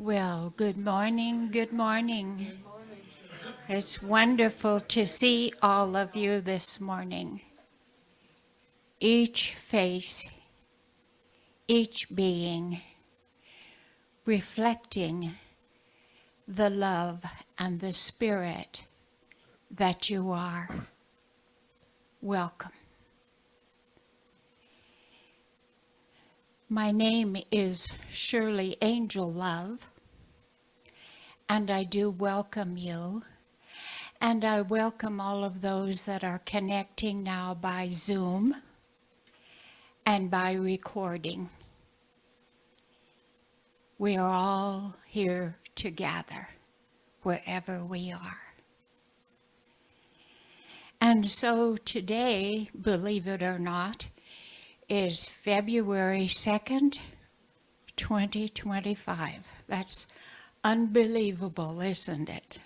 Well, good morning, good morning. It's wonderful to see all of you this morning. Each face, each being, reflecting the love and the spirit that you are. Welcome. My name is Shirley Angel Love, and I do welcome you. And I welcome all of those that are connecting now by Zoom and by recording. We are all here together, wherever we are. And so today, believe it or not, is February 2nd, 2025. That's unbelievable, isn't it?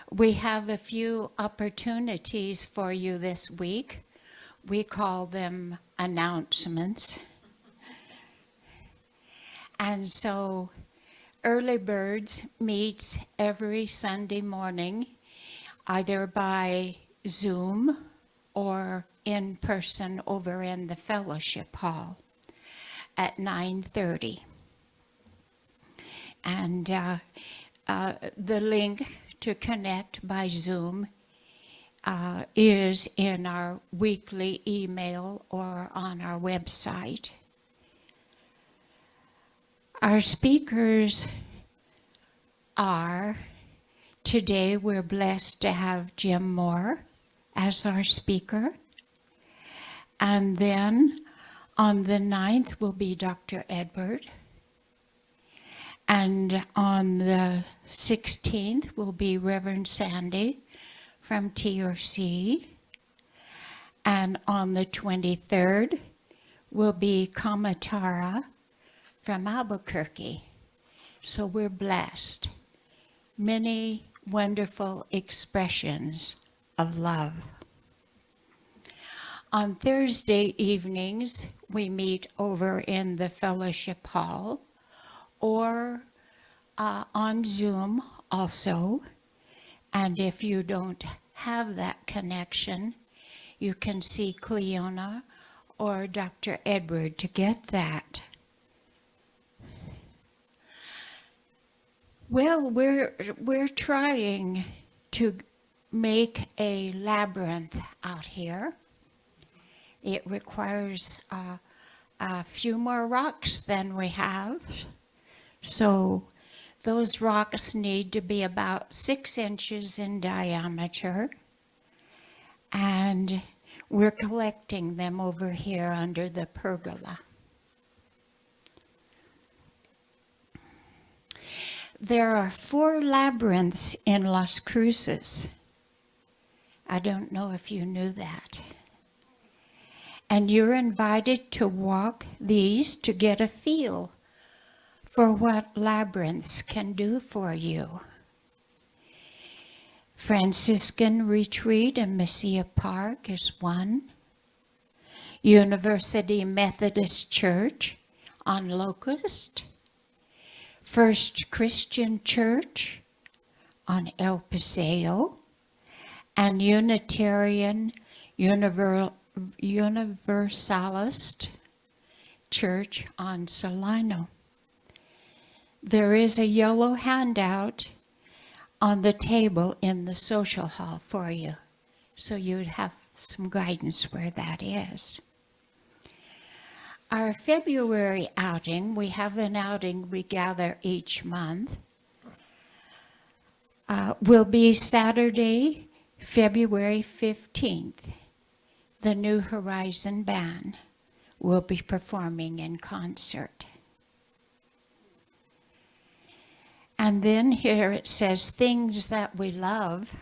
We have a few opportunities for you this week. We call them announcements. And so Early Birds meets every Sunday morning, either by Zoom or in person over in the fellowship hall at 9:30. And the link to connect by Zoom is in our weekly email or on our website. Our speakers are, today we're blessed to have Jim Moore as our speaker. And then on the 9th will be Dr. Edward. And on the 16th will be Reverend Sandy from TRC. And on the 23rd will be Kamatara from Albuquerque. So we're blessed. Many wonderful expressions of love. On Thursday evenings, we meet over in the fellowship hall or on Zoom also. And if you don't have that connection, you can see Cleona or Dr. Edward to get that. Well, we're trying to make a labyrinth out here. It requires a few more rocks than we have. So those rocks need to be about 6 inches in diameter. And we're collecting them over here under the pergola. There are 4 labyrinths in Las Cruces. I don't know if you knew that. And you're invited to walk these to get a feel for what labyrinths can do for you. Franciscan Retreat in Mesilla Park is one. University Methodist Church on Locust. First Christian Church on El Paseo, and Unitarian Universalist Church on Salino. There is a yellow handout on the table in the social hall for you, so you'd have some guidance where that is. Our February outing, we have an outing we gather each month, will be Saturday, February 15th. The New Horizon Band will be performing in concert. And then here it says, Things That We Love,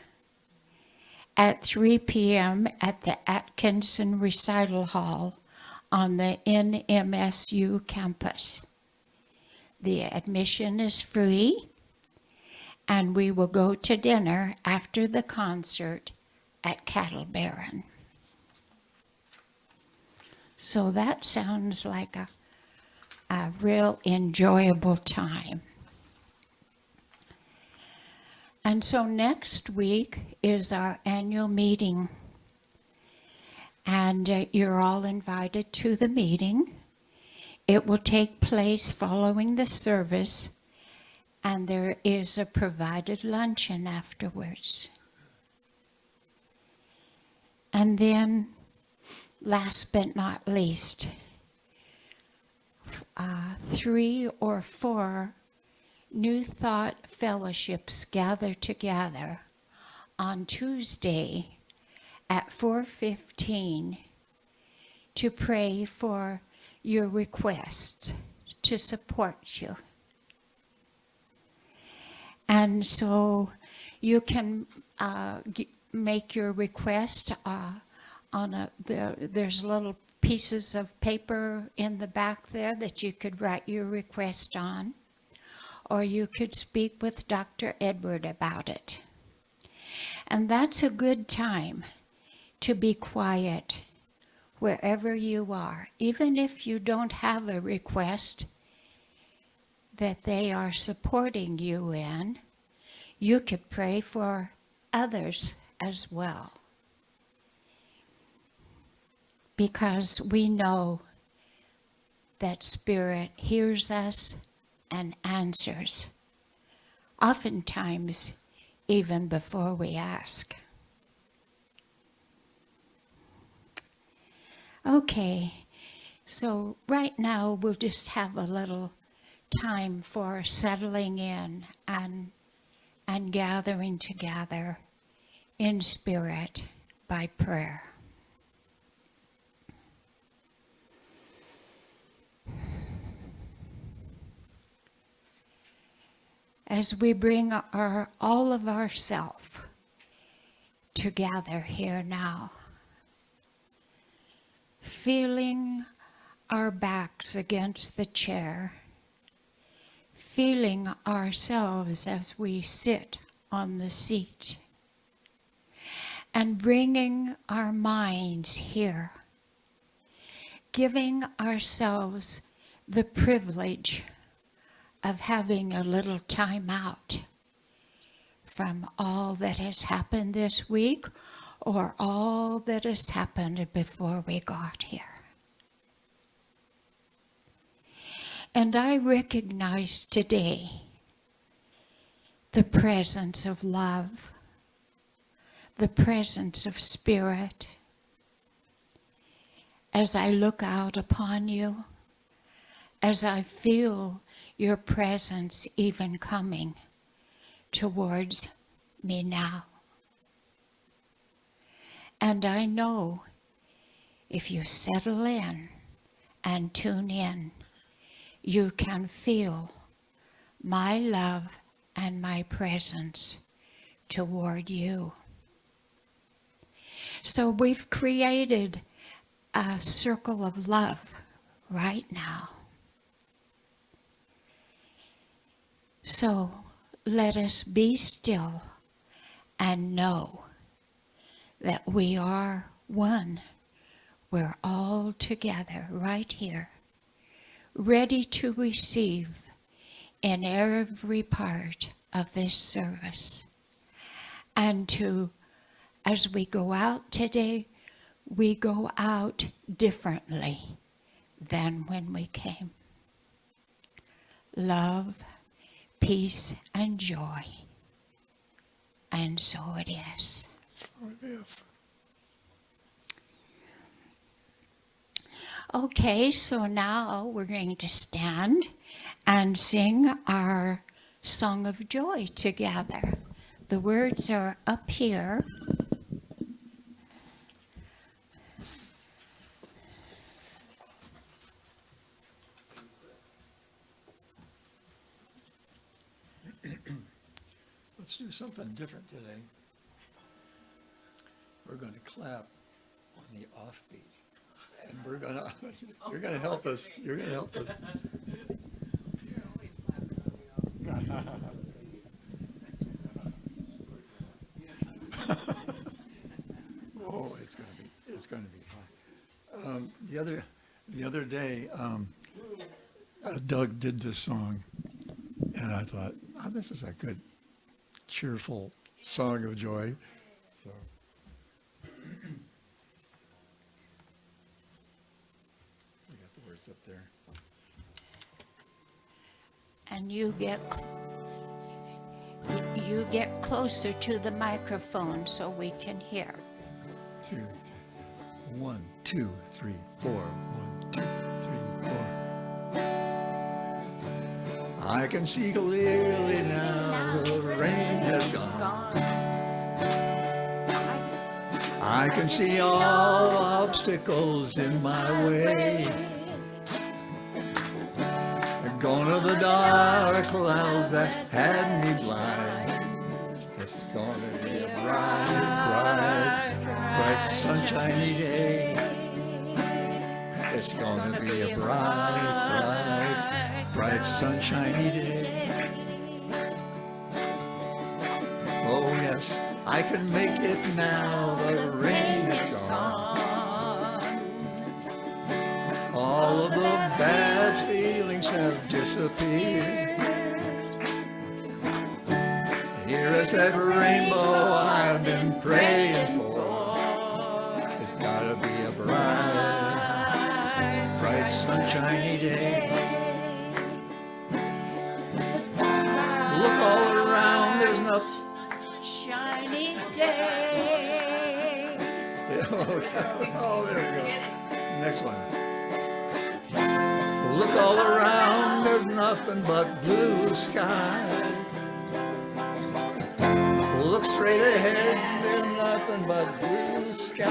at 3 p.m. at the Atkinson Recital Hall on the NMSU campus. The admission is free, and we will go to dinner after the concert at Cattle Baron. So that sounds like a real enjoyable time. And so next week is our annual meeting. And you're all invited to the meeting. It will take place following the service, and there is a provided luncheon afterwards. And then, last but not least, 3 or 4 New Thought fellowships gather together on Tuesday at 4:15 to pray for your requests, to support you. And so you can make your request there's little pieces of paper in the back there that you could write your request on, or you could speak with Dr. Edward about it. And that's a good time to be quiet wherever you are, even if you don't have a request that they are supporting you in. You could pray for others as well, because we know that Spirit hears us and answers, oftentimes even before we ask. Okay, so right now we'll just have a little time for settling in and gathering together in spirit by prayer. As we bring all of ourself together here now, feeling our backs against the chair, feeling ourselves as we sit on the seat, and bringing our minds here, giving ourselves the privilege of having a little time out from all that has happened this week or all that has happened before we got here. And I recognize today the presence of love, the presence of Spirit. As I look out upon you, as I feel your presence even coming towards me now. And I know if you settle in and tune in, you can feel my love and my presence toward you. So we've created a circle of love right now. So let us be still and know that we are one. We're all together right here, ready to receive in every part of this service. And as we go out today, we go out differently than when we came. Love, peace, and joy. And so it is. So it is. Okay, so now we're going to stand and sing our song of joy together. The words are up here. Let's do something different today. We're going to clap on the offbeat. And we're going to, you're going to help us. You're going to help us. Oh, it's going to be fun. The other day, Doug did this song, and I thought, oh, this is a good, cheerful song of joy. So. We got the words up there. And you get closer to the microphone so we can hear. 2, 1, 2, 3, 4. 1, 2, 3, 4. I can see clearly now the rain has gone. I can see all obstacles in my way. Gone are the dark clouds that had me blind. It's gonna be a bright sunshiny day. It's gonna be a bright sunshiny day. Oh yes, I can make it now, the rain is gone. All of the bad feelings have disappeared. Here is that rainbow I've been praying for. It's gotta be a bright sunshiny day. Look all around, there's nothing. Shiny day. Oh, there we go. Next one. Look all around, there's nothing but blue sky. Look straight ahead, there's nothing but blue sky.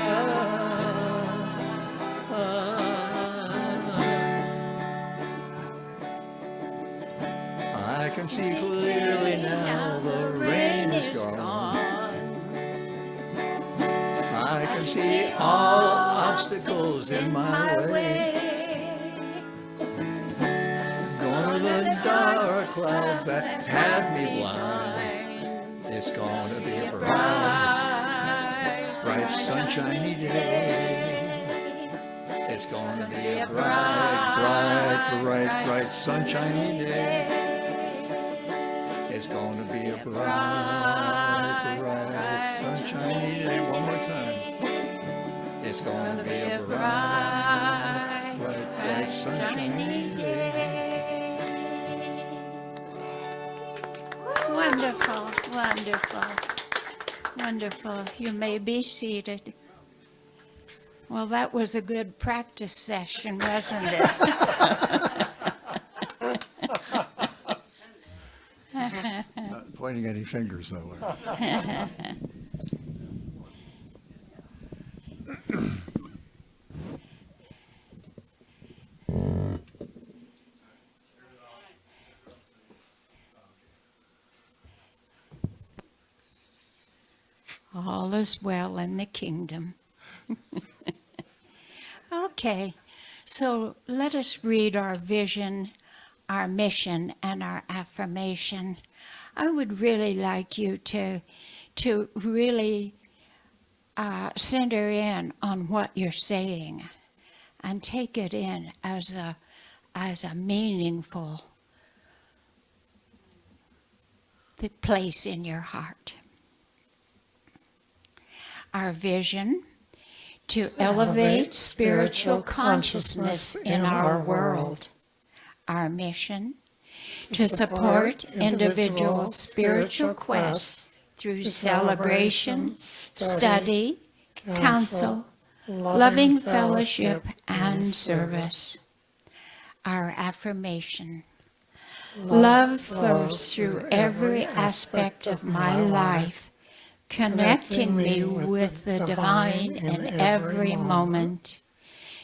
I can see clearly now the rain is gone. I can see all obstacles in my way. The dark clouds that had me blind. It's gonna be a bright sunshiny day. It's gonna be a bright sunshiny day. It's gonna be a bright sunshiny day. One more time. It's gonna be a bright sunshiny day. Wonderful, wonderful, wonderful. You may be seated. Well, that was a good practice session, wasn't it? Not pointing any fingers that way. All is well in the kingdom. Okay, so let us read our vision, our mission, and our affirmation. I would really like you to really center in on what you're saying and take it in as a meaningful place in your heart. Our vision: to elevate spiritual consciousness in our world. Our mission: to support individual spiritual quests through celebration, study, counsel, loving fellowship, and service. Our affirmation: love flows through every aspect of my life, connecting me with the divine in every moment.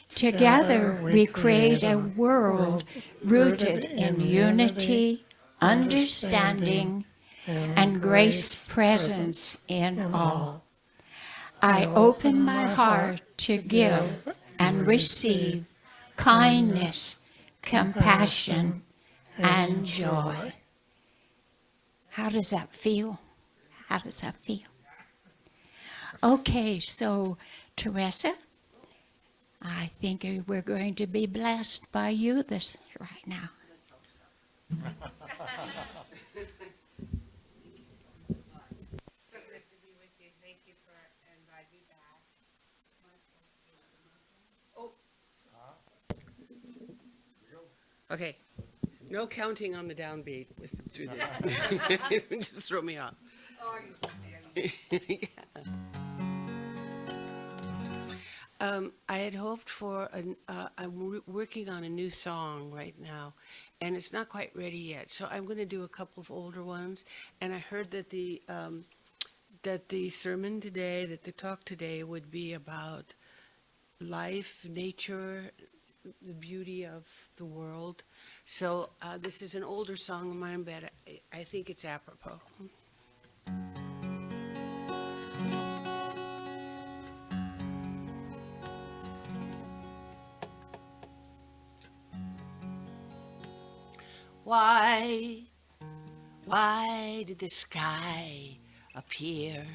Together we create a world rooted in unity, understanding, and grace presence in all. I open my heart to give and receive kindness, compassion, and joy. How does that feel? How does that feel? Okay, so Teresa, I think we're going to be blessed by you right now. Okay. No counting on the downbeat through this. Just throw me off. I had hoped for I'm working on a new song right now, and it's not quite ready yet. So I'm going to do a couple of older ones. And I heard that the sermon today, that the talk today would be about life, nature, the beauty of the world. So this is an older song of mine, but I think it's apropos. Why did the sky appear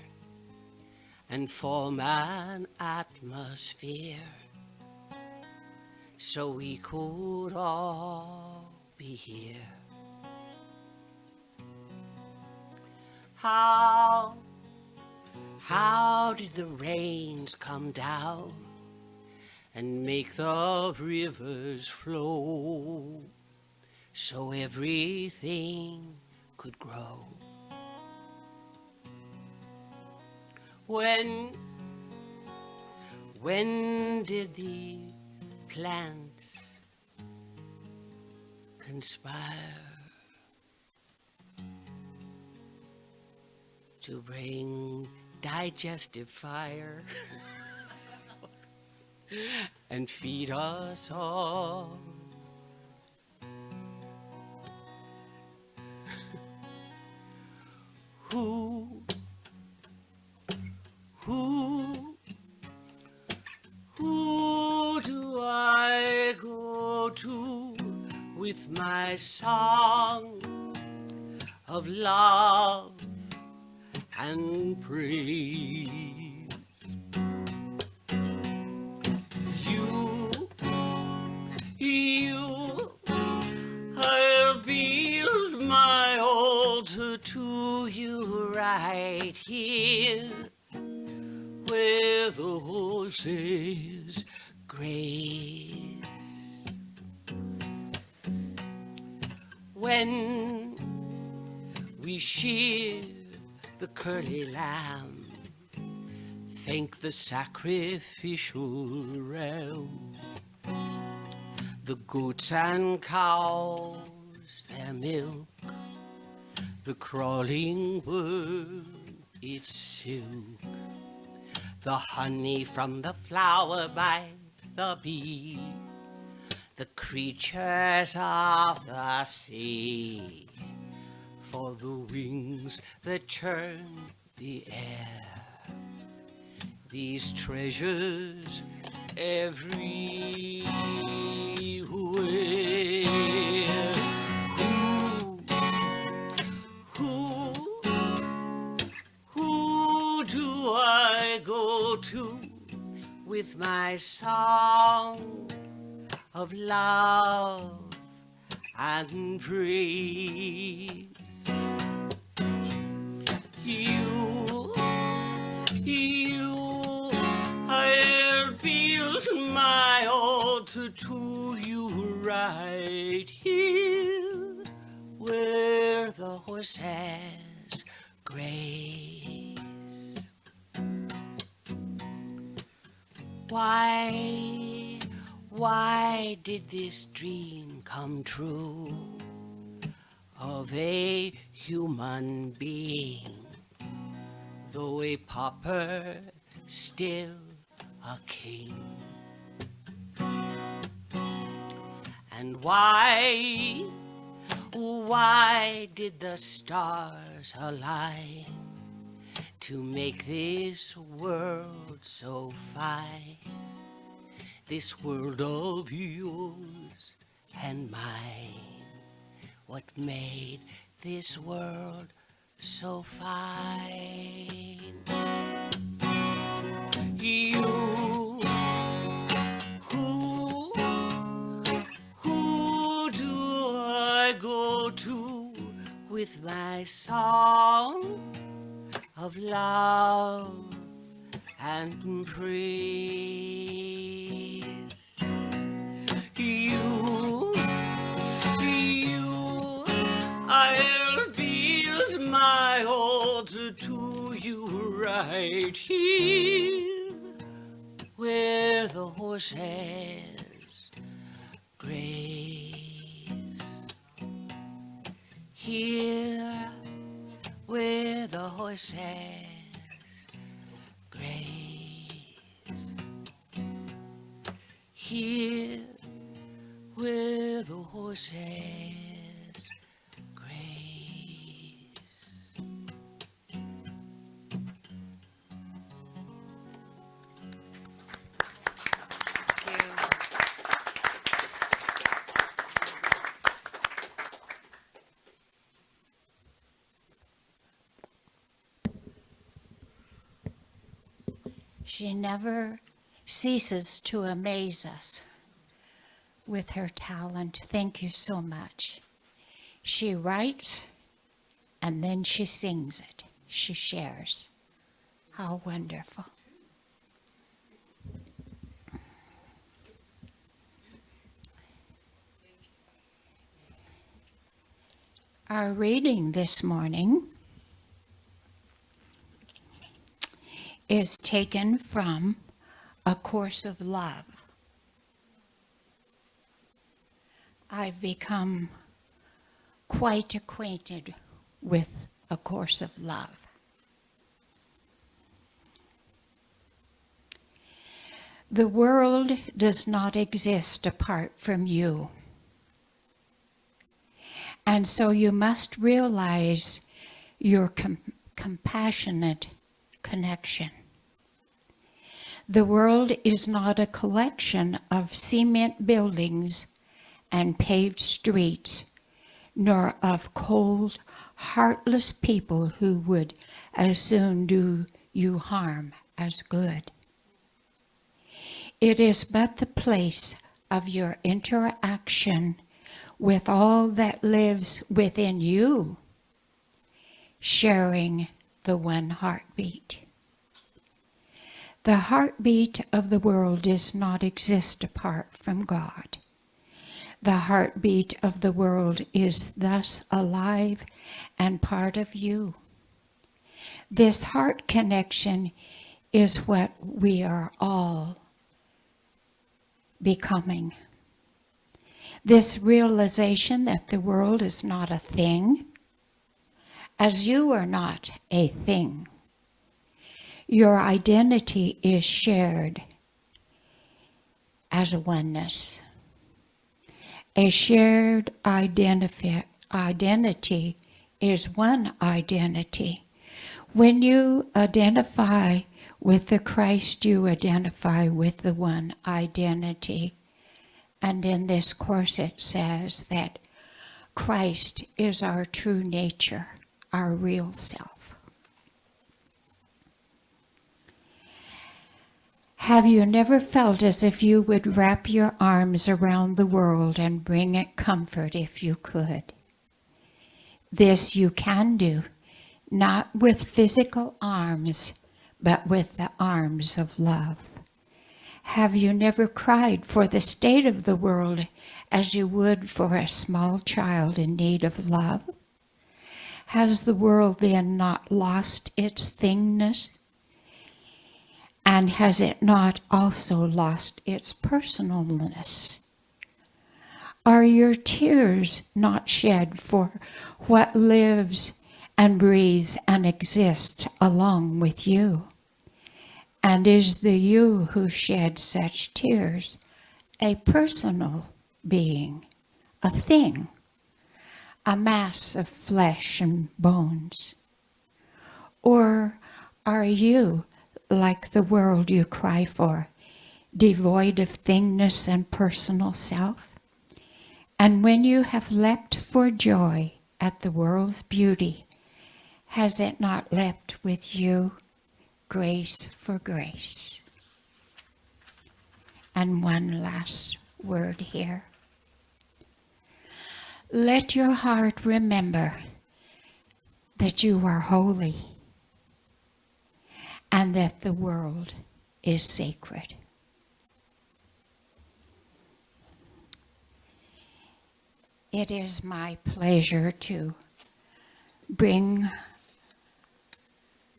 and form an atmosphere so we could all be here? How did the rains come down and make the rivers flow so everything could grow? When did the plants conspire to bring digestive fire and feed us all? Who do I go to with my song of love and praise? I'll build my altar to you right here where the horses graze. When we shear the curly lamb, thank the sacrificial ram. The goats and cows, their milk, the crawling worm, its silk, the honey from the flower by the bee, the creatures of the sea, for the wings that churn the air. These treasures everywhere. Who do I go to with my song of love and praise? I'll build my altar to you right here where the horses graze. Why did this dream come true of a human being, though a pauper, still a king? And why did the stars align to make this world so fine, this world of yours and mine? What made this world so fine? Who do I go song of love and praise. You, I'll build my altar to you right here where the horses graze. Here where the horses graze. Here where the horses graze. Thank you. She never ceases to amaze us with her talent. Thank you so much. She writes and then she sings it. She shares. How wonderful. Our reading this morning is taken from A Course of Love. I've become quite acquainted with A Course of Love. The world does not exist apart from you. And so you must realize your compassionate connection. The world is not a collection of cement buildings and paved streets, nor of cold, heartless people who would as soon do you harm as good. It is but the place of your interaction with all that lives within you, sharing the one heartbeat. The heartbeat of the world does not exist apart from God. The heartbeat of the world is thus alive and part of you. This heart connection is what we are all becoming. This realization that the world is not a thing, as you are not a thing. Your identity is shared as a oneness. A shared identity is one identity. When you identify with the Christ, you identify with the one identity. And in this course it says that Christ is our true nature, our real self. Have you never felt as if you would wrap your arms around the world and bring it comfort if you could? This you can do, not with physical arms, but with the arms of love. Have you never cried for the state of the world as you would for a small child in need of love? Has the world then not lost its thingness? And has it not also lost its personalness? Are your tears not shed for what lives and breathes and exists along with you? And is the you who sheds such tears a personal being, a thing, a mass of flesh and bones? Or are you, like the world you cry for, devoid of thingness and personal self? And when you have leapt for joy at the world's beauty, has it not leapt with you, grace for grace? And one last word here. Let your heart remember that you are holy and that the world is sacred. It is my pleasure to bring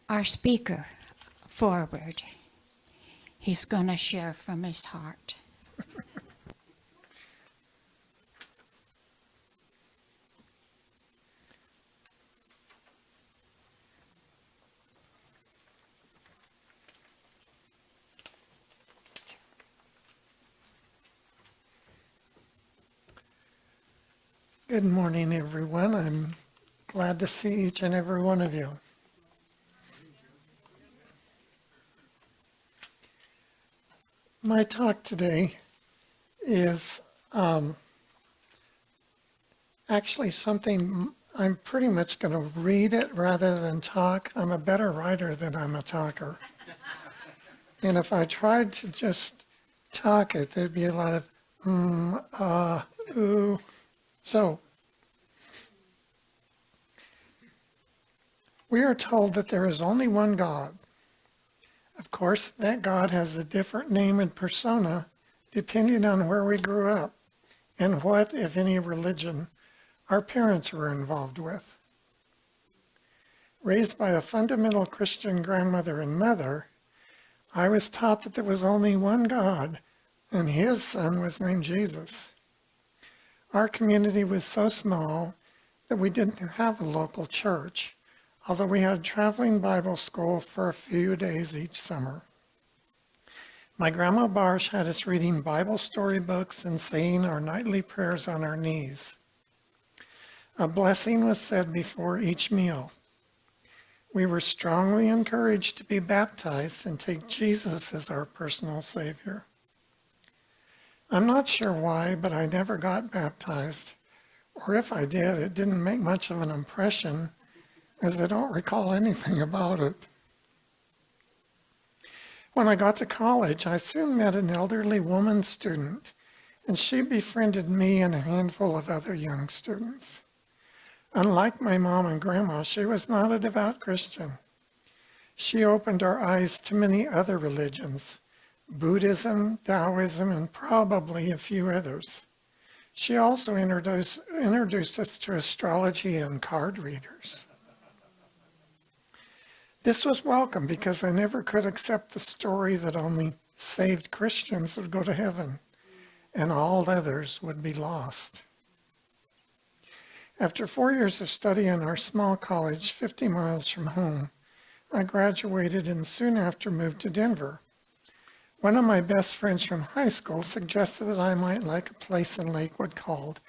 our speaker forward. He's going to share from his heart. Good morning, everyone. I'm glad to see each and every one of you. My talk today is actually something I'm pretty much going to read it rather than talk. I'm a better writer than I'm a talker. And if I tried to just talk it, there'd be a lot of ooh. So, we are told that there is only one God. Of course, that God has a different name and persona depending on where we grew up and what, if any, religion our parents were involved with. Raised by a fundamental Christian grandmother and mother, I was taught that there was only one God and his son was named Jesus. Our community was so small that we didn't have a local church, although we had traveling Bible school for a few days each summer. My grandma Barsh had us reading Bible storybooks and saying our nightly prayers on our knees. A blessing was said before each meal. We were strongly encouraged to be baptized and take Jesus as our personal Savior. I'm not sure why, but I never got baptized, or if I did, it didn't make much of an impression, as I don't recall anything about it. When I got to college, I soon met an elderly woman student, and she befriended me and a handful of other young students. Unlike my mom and grandma, she was not a devout Christian. She opened our eyes to many other religions, Buddhism, Taoism, and probably a few others. She also introduced us to astrology and card readers. This was welcome because I never could accept the story that only saved Christians would go to heaven and all others would be lost. After 4 years of study in our small college 50 miles from home, I graduated and soon after moved to Denver. One of my best friends from high school suggested that I might like a place in Lakewood called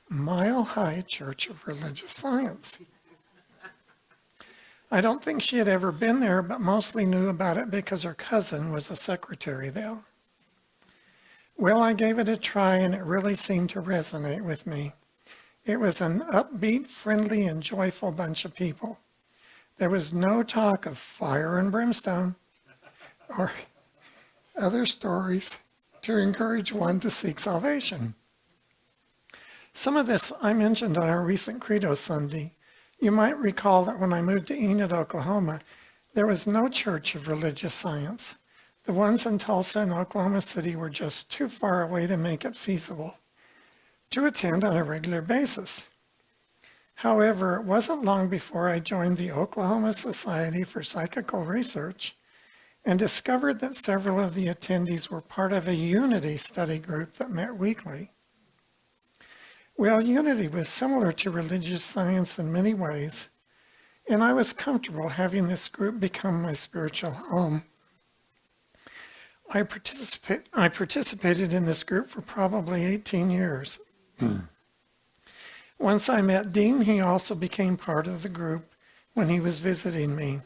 Mile High Church of Religious Science. I don't think she had ever been there, but mostly knew about it because her cousin was a secretary there. Well, I gave it a try and it really seemed to resonate with me. It was an upbeat, friendly, and joyful bunch of people. There was no talk of fire and brimstone or other stories to encourage one to seek salvation. Some of this I mentioned on our recent Credo Sunday. You might recall that when I moved to Enid, Oklahoma, there was no church of religious science. The ones in Tulsa and Oklahoma City were just too far away to make it feasible to attend on a regular basis. However, it wasn't long before I joined the Oklahoma Society for Psychical Research and discovered that several of the attendees were part of a Unity study group that met weekly. Well, Unity was similar to religious science in many ways, and I was comfortable having this group become my spiritual home. I participated in this group for probably 18 years. Once I met Dean, he also became part of the group when he was visiting me.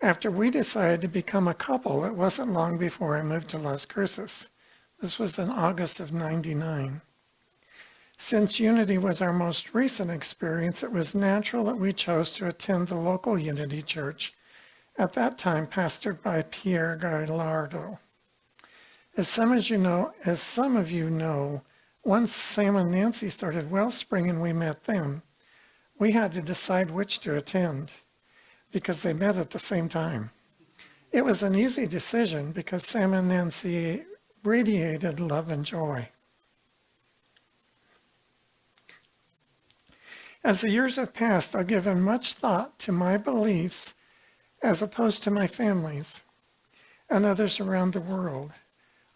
After we decided to become a couple, it wasn't long before I moved to Las Cruces. This was in August of '99. Since Unity was our most recent experience, it was natural that we chose to attend the local Unity Church, at that time pastored by Pierre Gallardo. As some of you know, once Sam and Nancy started Wellspring and we met them, We had to decide which to attend because they met at the same time. It was an easy decision because Sam and Nancy radiated love and joy. As the years have passed, I've given much thought to my beliefs as opposed to my family's and others around the world.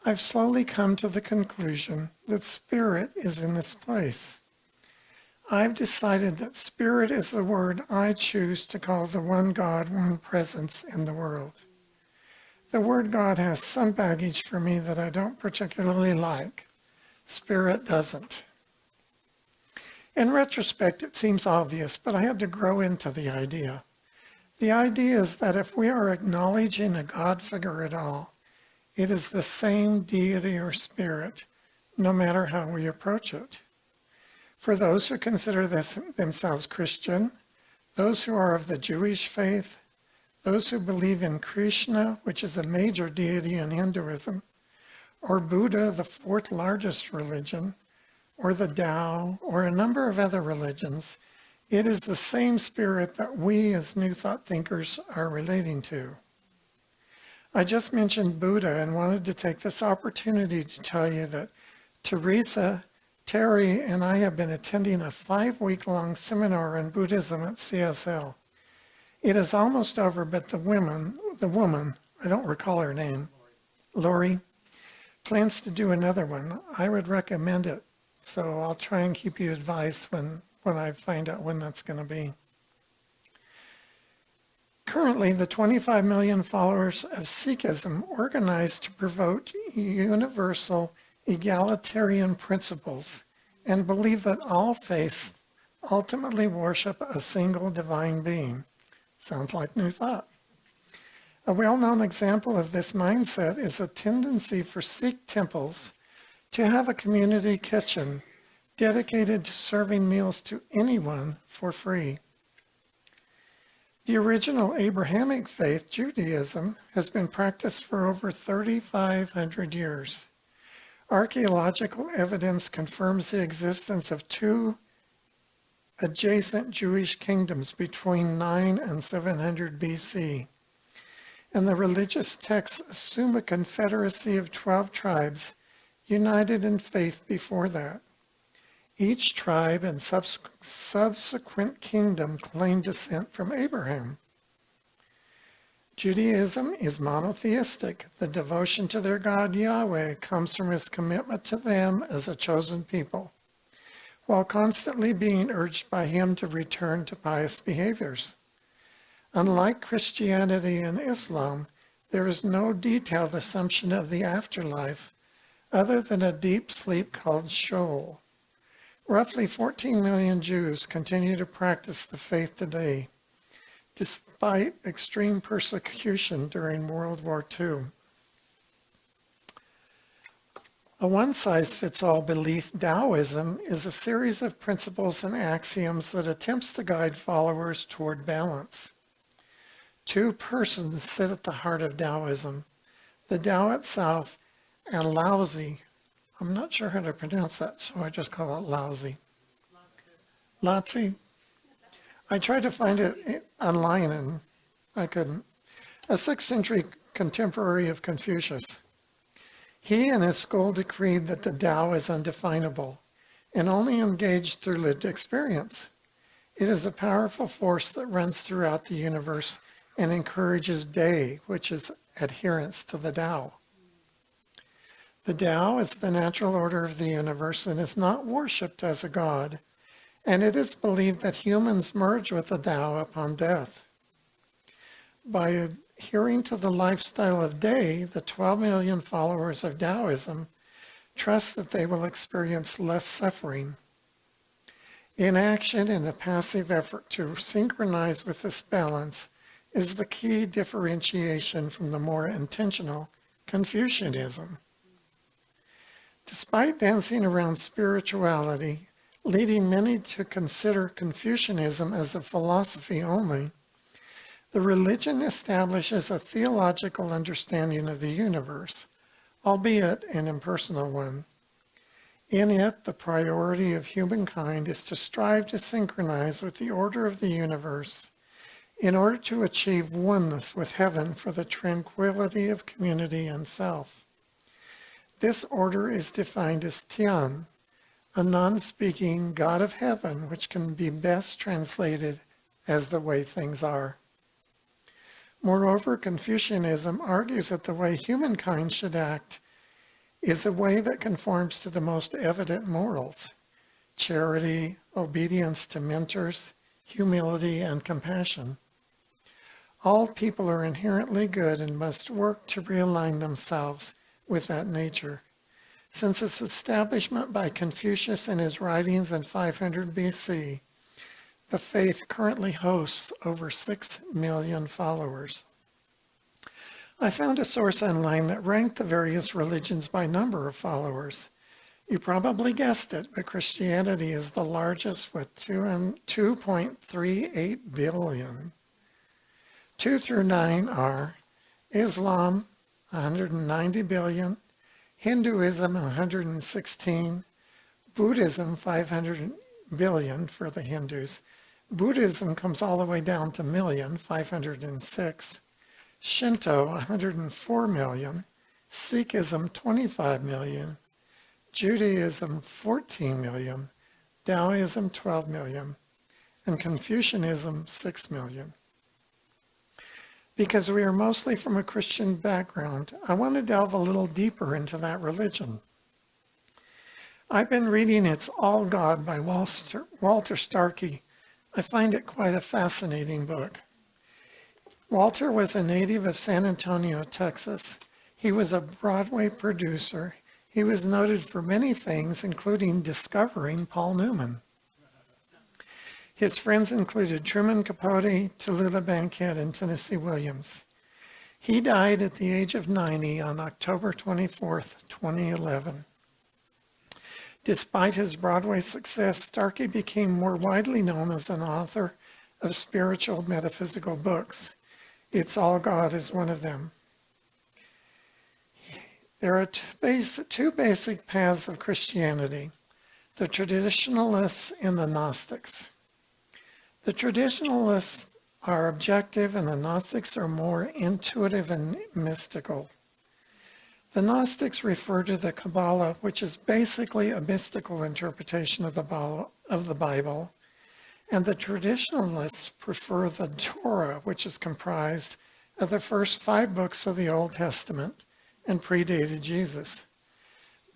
I've slowly come to the conclusion that spirit is in this place. I've decided that spirit is the word I choose to call the one God, one presence in the world. The word God has some baggage for me that I don't particularly like. Spirit doesn't. In retrospect, it seems obvious, but I had to grow into the idea. The idea is that if we are acknowledging a God figure at all, it is the same deity or spirit, no matter how we approach it. For those who consider themselves Christian, those who are of the Jewish faith, those who believe in Krishna, which is a major deity in Hinduism, or Buddha, the fourth largest religion, or the Tao, or a number of other religions, it is the same spirit that we as New Thought thinkers are relating to. I just mentioned Buddha and wanted to take this opportunity to tell you that Teresa, Terry, and I have been attending a 5-week-long seminar on Buddhism at CSL. It is almost over, but the woman, I don't recall her name, Lori, plans to do another one. I would recommend it, so I'll try and keep you advised when I find out when that's going to be. Currently, the 25 million followers of Sikhism organized to promote universal egalitarian principles and believe that all faiths ultimately worship a single divine being. Sounds like New Thought. A well-known example of this mindset is a tendency for Sikh temples to have a community kitchen dedicated to serving meals to anyone for free. The original Abrahamic faith, Judaism, has been practiced for over 3,500 years. Archaeological evidence confirms the existence of 2 adjacent Jewish kingdoms between 9 and 700 BC. And the religious texts assume a confederacy of 12 tribes united in faith before that. Each tribe and subsequent kingdom claimed descent from Abraham. Judaism is monotheistic. The devotion to their God Yahweh comes from his commitment to them as a chosen people, while constantly being urged by him to return to pious behaviors. Unlike Christianity and Islam, there is no detailed assumption of the afterlife other than a deep sleep called Sheol. Roughly 14 million Jews continue to practice the faith today, despite extreme persecution during World War II. A one-size-fits-all belief, Taoism, is a series of principles and axioms that attempts to guide followers toward balance. 2 persons sit at the heart of Taoism, the Tao itself and Laozi. I'm not sure how to pronounce that, so I just call it Laozi. Laozi. I tried to find it online and I couldn't. A 6th century contemporary of Confucius. He and his school decreed that the Tao is undefinable and only engaged through lived experience. It is a powerful force that runs throughout the universe and encourages Dai, which is adherence to the Tao. The Tao is the natural order of the universe and is not worshipped as a god, and it is believed that humans merge with the Tao upon death. By adhering to the lifestyle of Dai, the 12 million followers of Taoism trust that they will experience less suffering. Inaction and a passive effort to synchronize with this balance is the key differentiation from the more intentional Confucianism. Despite dancing around spirituality, leading many to consider Confucianism as a philosophy only, the religion establishes a theological understanding of the universe, albeit an impersonal one. In it, the priority of humankind is to strive to synchronize with the order of the universe in order to achieve oneness with heaven for the tranquility of community and self. This order is defined as Tian, a non-speaking God of heaven, which can be best translated as the way things are. Moreover, Confucianism argues that the way humankind should act is a way that conforms to the most evident morals: charity, obedience to mentors, humility, and compassion. All people are inherently good and must work to realign themselves with that nature. Since its establishment by Confucius in his writings in 500 BC, the faith currently hosts over 6 million followers. I found a source online that ranked the various religions by number of followers. You probably guessed it, but Christianity is the largest with 2.38 billion. 2 through 9 are Islam, 190 billion, Hinduism, 116, Buddhism, 500 billion for the Hindus. Buddhism comes all the way down to million, 506. Shinto, 104 million. Sikhism, 25 million. Judaism, 14 million. Taoism, 12 million. And Confucianism, 6 million. Because we are mostly from a Christian background, I want to delve a little deeper into that religion. I've been reading It's All God by Walter Starkey. I find it quite a fascinating book. Walter was a native of San Antonio, Texas. He was a Broadway producer. He was noted for many things, including discovering Paul Newman. His friends included Truman Capote, Tallulah Bankhead, and Tennessee Williams. He died at the age of 90 on October 24th, 2011. Despite his Broadway success, Starkey became more widely known as an author of spiritual metaphysical books. It's All God is one of them. There are two basic paths of Christianity: the traditionalists and the Gnostics. The traditionalists are objective and the Gnostics are more intuitive and mystical. The Gnostics refer to the Kabbalah, which is basically a mystical interpretation of the Bible, and the traditionalists prefer the Torah, which is comprised of the first 5 books of the Old Testament and predated Jesus.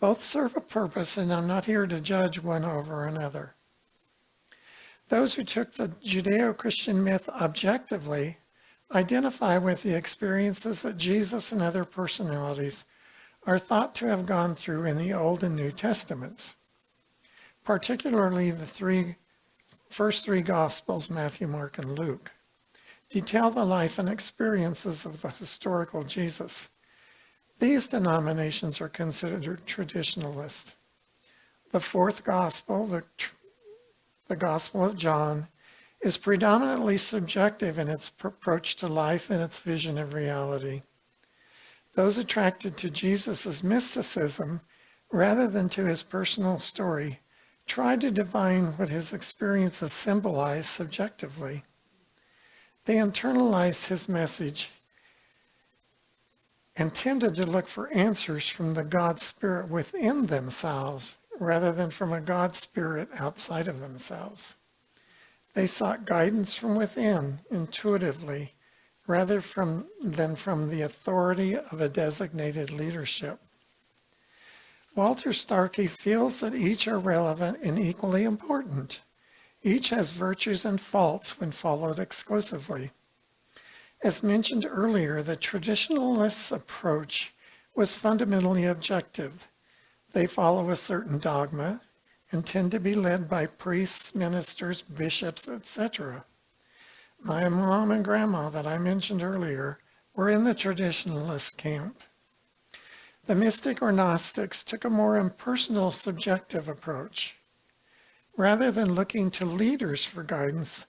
Both serve a purpose, and I'm not here to judge one over another. Those who took the Judeo-Christian myth objectively identify with the experiences that Jesus and other personalities are thought to have gone through in the Old and New Testaments, particularly the first three Gospels, Matthew, Mark, and Luke, detail the life and experiences of the historical Jesus. These denominations are considered traditionalist. The fourth Gospel, the Gospel of John, is predominantly subjective in its approach to life and its vision of reality. Those attracted to Jesus' mysticism, rather than to his personal story, try to divine what his experiences symbolize subjectively. They internalized his message and tended to look for answers from the God Spirit within themselves, rather than from a God Spirit outside of themselves. They sought guidance from within, intuitively, rather than from the authority of a designated leadership. Walter Starkey feels that each are relevant and equally important. Each has virtues and faults when followed exclusively. As mentioned earlier, the traditionalists' approach was fundamentally objective. They follow a certain dogma and tend to be led by priests, ministers, bishops, etc. My mom and grandma that I mentioned earlier were in the traditionalist camp. The mystic or Gnostics took a more impersonal, subjective approach. Rather than looking to leaders for guidance,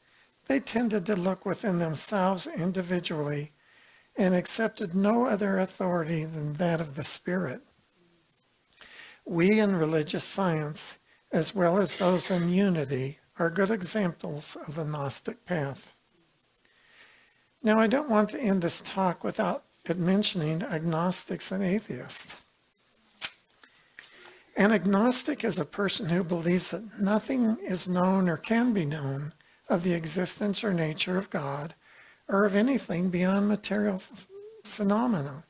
they tended to look within themselves individually and accepted no other authority than that of the Spirit. We in religious science, as well as those in unity, are good examples of the Gnostic path. Now, I don't want to end this talk without mentioning agnostics and atheists. An agnostic is a person who believes that nothing is known or can be known of the existence or nature of God or of anything beyond material phenomena.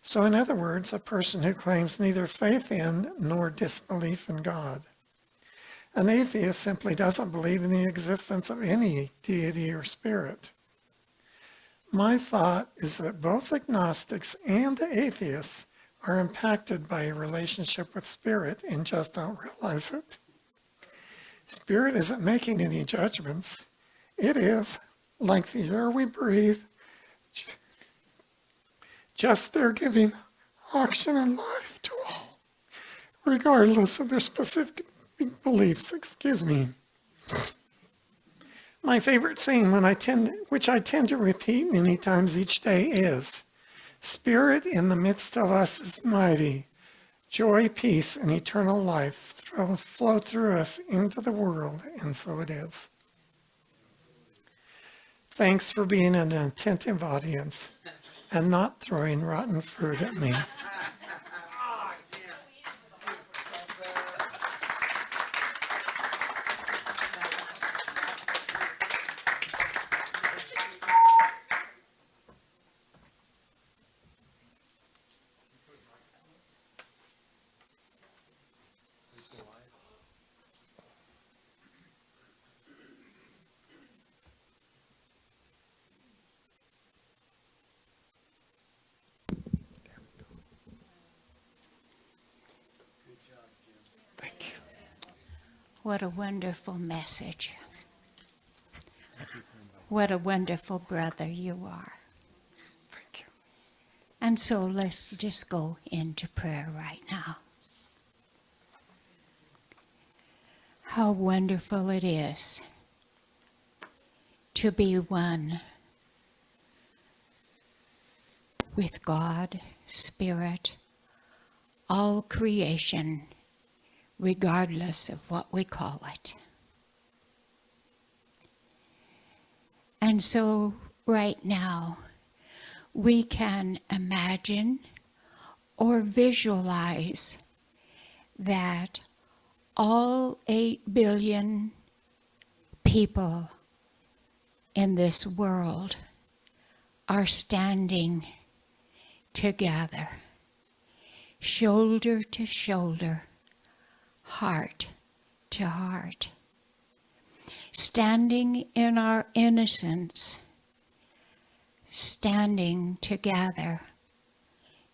So in other words, a person who claims neither faith in nor disbelief in God. An atheist simply doesn't believe in the existence of any deity or spirit. My thought is that both agnostics and the atheists are impacted by a relationship with spirit and just don't realize it. Spirit isn't making any judgments. It is, like the air we breathe, just there giving oxygen and life to all, regardless of their specific beliefs. My favorite saying, which I tend to repeat many times each day, is, Spirit in the midst of us is mighty. Joy, peace, and eternal life flow through us into the world, and so it is. Thanks for being an attentive audience and not throwing rotten fruit at me. Thank you. What a wonderful message. What a wonderful brother you are. Thank you. And so let's just go into prayer right now. How wonderful it is to be one with God, Spirit, all creation, regardless of what we call it. And so right now, we can imagine or visualize that all 8 billion people in this world are standing together, shoulder to shoulder, heart to heart, standing in our innocence, standing together,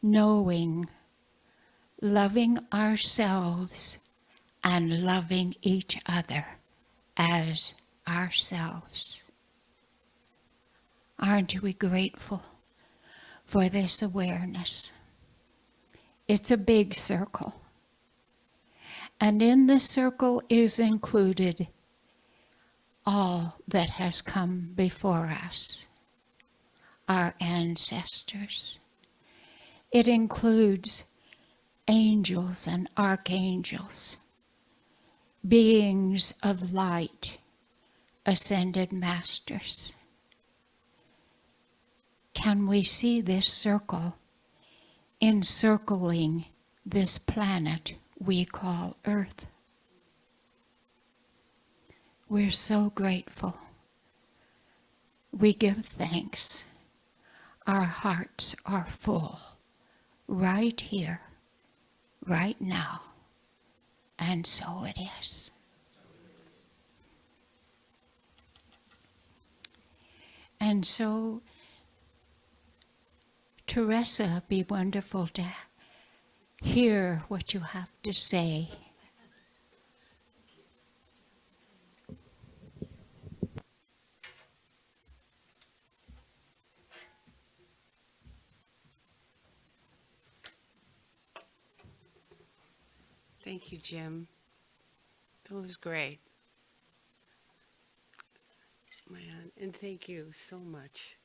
knowing, loving ourselves and loving each other as ourselves. Aren't we grateful for this awareness? It's a big circle. And in the circle is included all that has come before us, our ancestors. It includes angels and archangels, beings of light, ascended masters. Can we see this circle encircling this planet we call Earth? We're so grateful. We give thanks. Our hearts are full right here, right now, and so it is. And so, Teresa, be wonderful to hear what you have to say. Thank you, Jim. That was great. Man, and thank you so much.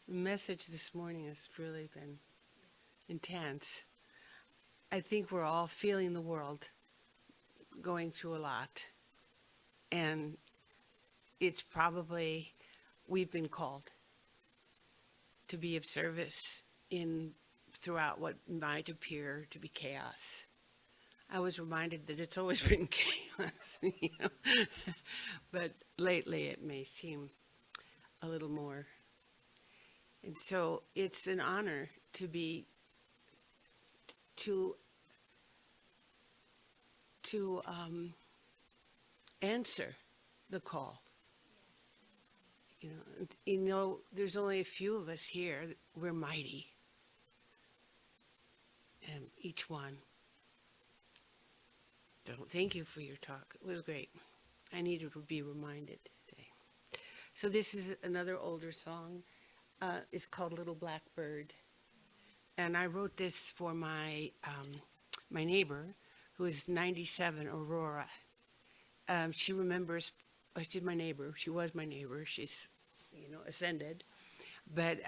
The message this morning has really been intense. I think we're all feeling the world, going through a lot. And it's probably, we've been called to be of service in throughout what might appear to be chaos. I was reminded that it's always been chaos, you know? But lately it may seem a little more. And so it's an honor to be to answer the call. There's only a few of us here. We're mighty, and each one. So thank you for your talk. It was great. I needed to be reminded today. So this is another older song. It's called Little Black Bird. And I wrote this for my neighbor, who is 97, Aurora. She remembers, she's my neighbor. She was my neighbor. She's, ascended. But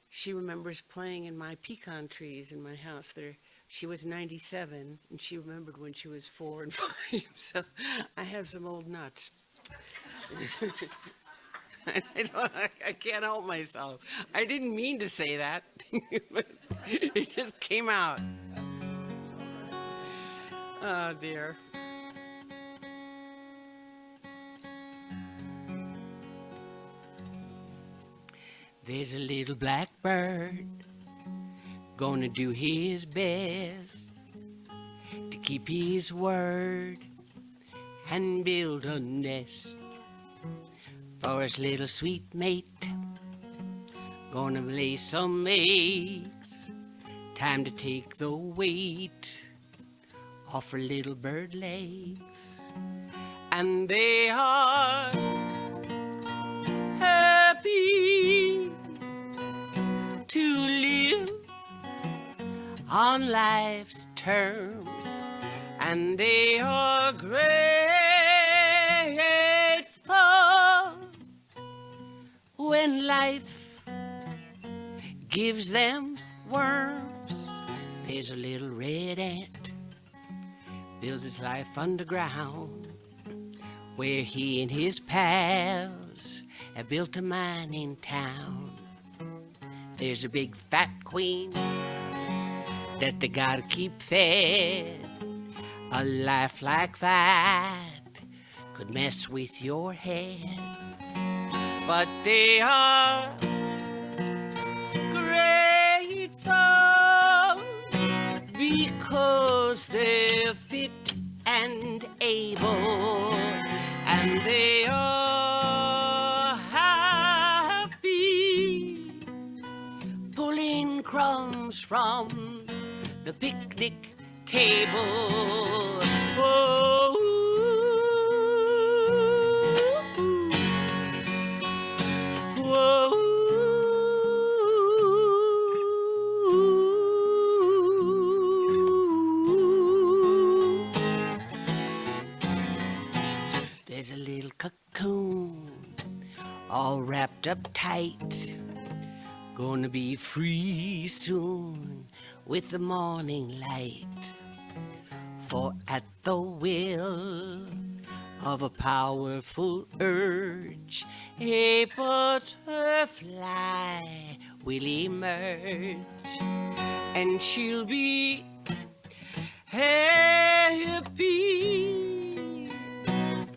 she remembers playing in my pecan trees in my house there. She was 97, and she remembered when she was 4 and 5. So I have some old nuts. I can't help myself. I didn't mean to say that, but it just came out. Oh, dear. There's a little blackbird gonna do his best to keep his word and build a nest for his little sweet mate. Gonna lay some eggs, time to take the weight off her little bird legs. And they are happy to live on life's terms, and they are grateful when life gives them worms. There's a little red ant builds his life underground, where he and his pals have built a mine in town. There's a big fat queen that they gotta keep fed. A life like that could mess with your head. But they are grateful because they're fit and able, and they are happy pulling crumbs from the picnic table. Oh, there's a little cocoon all wrapped up tight, gonna be free soon with the morning light. For at the will of a powerful urge, a butterfly will emerge, and she'll be happy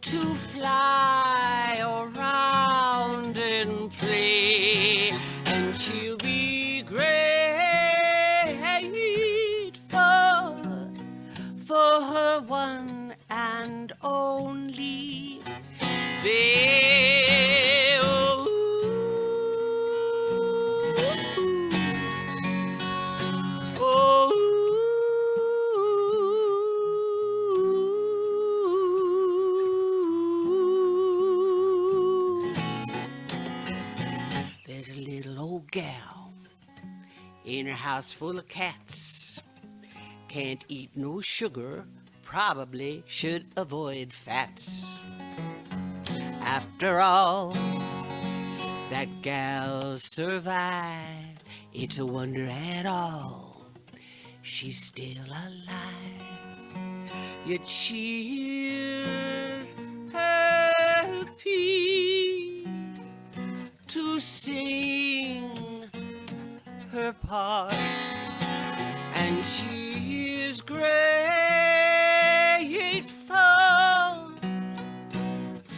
to fly around and play, and she'll be grateful for her one and only babe. Oh, there's a little old gal in her house full of cats. Can't eat no sugar, probably should avoid fats. After all, that gal survived. It's a wonder at all she's still alive. Yet she is happy to sing her part, and she is grateful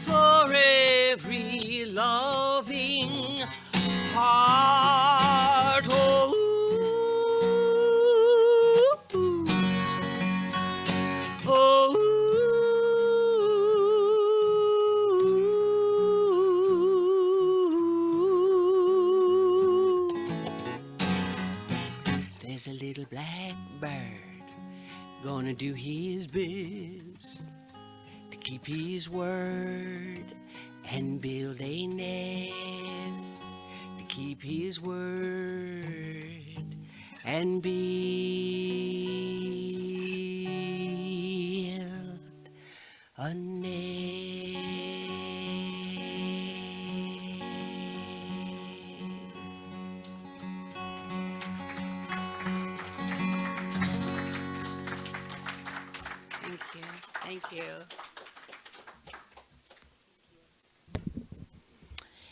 for every loving heart. Oh, oh, there's a little blackbird gonna do his best to keep his word and build a nest, to keep his word and build a nest. Thank you. Thank you.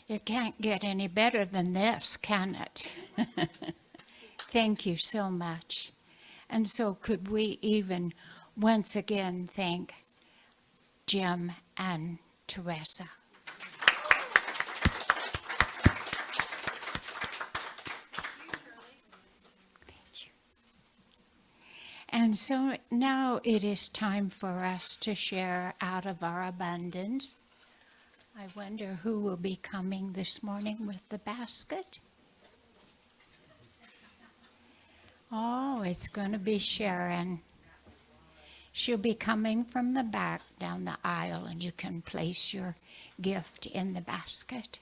It can't get any better than this, can it? Thank you so much. And so could we even once again thank Jim and Teresa. Thank you. And so now it is time for us to share out of our abundance. I wonder who will be coming this morning with the basket. Oh, it's going to be Sharon. She'll be coming from the back down the aisle, and you can place your gift in the basket.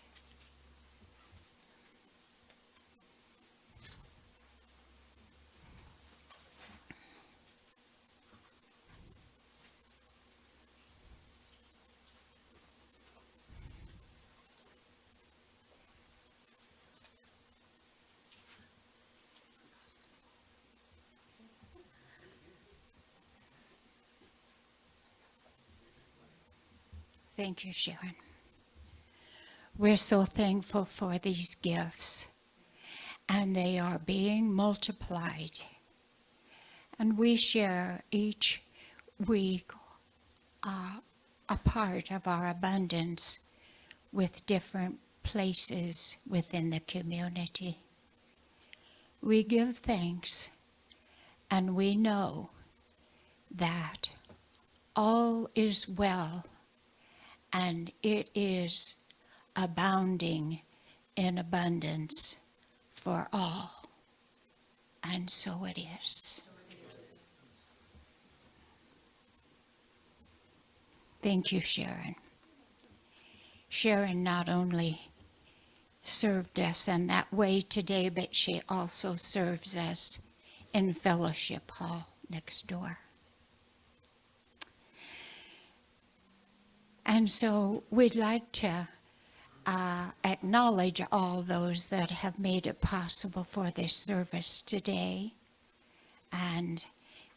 Thank you, Sharon. We're so thankful for these gifts, and they are being multiplied. And we share each week a part of our abundance with different places within the community. We give thanks, and we know that all is well, and it is abounding in abundance for all. And so it is. Thank you, Sharon. Sharon not only served us in that way today, but she also serves us in Fellowship Hall next door. And so we'd like to acknowledge all those that have made it possible for this service today. And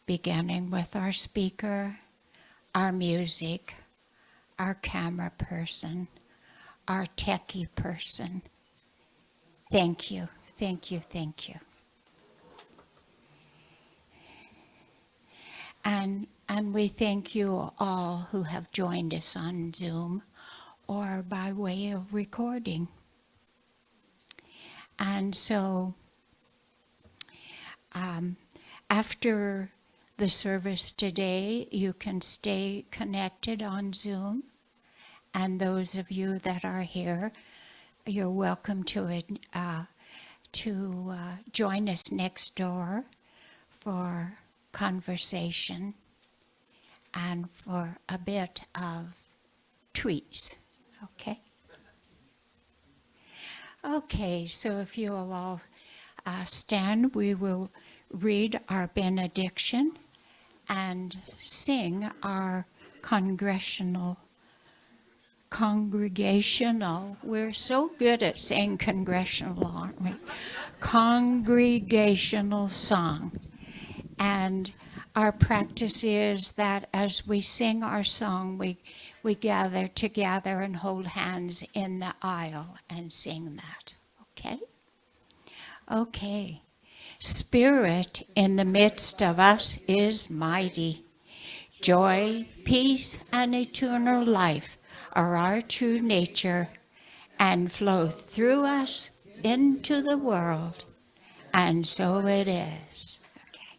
beginning with our speaker, our music, our camera person, our techie person. Thank you, thank you, thank you. And we thank you all who have joined us on Zoom or by way of recording. And so after the service today, you can stay connected on Zoom. And those of you that are here, you're welcome to join us next door for conversation and for a bit of treats, okay? Okay, so if you'll all stand, we will read our benediction and sing our congregational, we're so good at saying congressional, aren't we? Congregational song. And our practice is that as we sing our song, we gather together and hold hands in the aisle and sing that. Okay? Okay. Spirit in the midst of us is mighty. Joy, peace, and eternal life are our true nature and flow through us into the world. And so it is. Okay.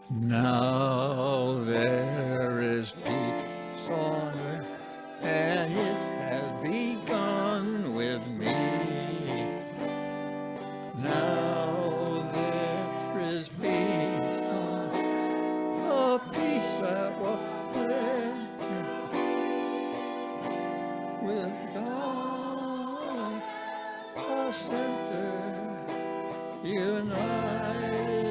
Now there is peace on earth, and it has begun with me. Now there is peace on earth, a peace that was there with God, our center, united.